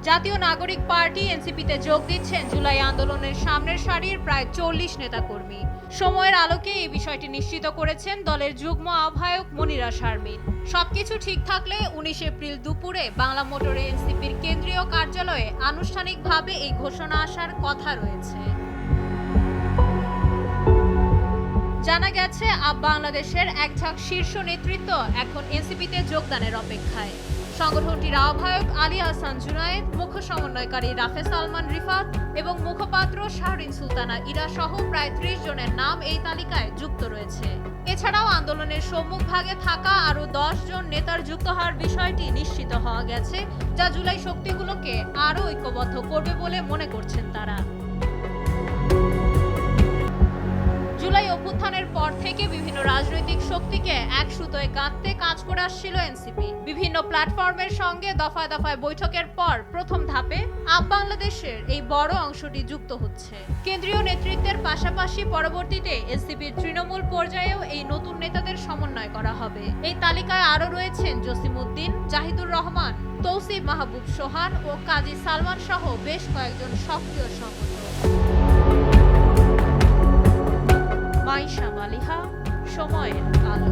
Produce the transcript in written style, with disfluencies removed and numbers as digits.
জাতীয় নাগরিক পার্টি এনসিপিতে যোগ দিচ্ছেন জুলাই আন্দোলনের সামনের সারির প্রায় ৪০ নেতাকর্মী। সময়ের আলোকে এই বিষয়টি নিশ্চিত করেছেন দলের যুগ্ম আহ্বায়ক মনিরা শারমিন। সবকিছু ঠিক থাকলে ১৯ এপ্রিল দুপুরে বাংলা মোটরে এনসিপির কেন্দ্রীয় কার্যালয়ে আনুষ্ঠানিকভাবে এই ঘোষণা আসার কথা রয়েছে। জানা গেছে বাংলাদেশের এক ঝাঁক শীর্ষ নেতৃত্ব এখন এনসিপিতে যোগদানের অপেক্ষায়। সংগঠনটির আহ্বায়ক আলী আহসান জুনায়েদ, মুখ্য সমন্বয়কারী রাফে সালমান রিফাত এবং মুখপাত্র শাহরিন সুলতানা ইরা সহ প্রায় ৩০ জনের নাম এই তালিকায় যুক্ত রয়েছে। এছাড়াও আন্দোলনের সম্মুখভাগে থাকা আরও ১০ জন নেতার যুক্ত হওয়ার বিষয়টি নিশ্চিত হওয়া গেছে, যা জুলাই শক্তিগুলোকে আরও ঐক্যবদ্ধ করবে বলে মনে করছেন তারা। জুলাই অভ্যুত্থানের পর থেকে বিভিন্ন রাজনৈতিক শক্তিকে এক সুতোয় গাঁথতে কাজ করে আসছিল এনসিপি। বিভিন্ন প্ল্যাটফর্মের সঙ্গে দফায় দফায় বৈঠকের পর প্রথম ধাপে বাংলাদেশের এই বড় অংশটি যুক্ত হচ্ছে। কেন্দ্রীয় নেতৃত্বের পাশাপাশি পরবর্তীতে এনসিপির তৃণমূল পর্যায়েও এই নতুন নেতাদের সমন্বয় করা হবে। এই তালিকায় আরও রয়েছেন জসিমউদ্দিন, জাহিদুর রহমান, তৌসিফ মাহবুব সোহান ও কাজী সালমান সহ বেশ কয়েকজন সক্রিয় সংগঠক। মাইশা মালিহা, সময়ের আলো।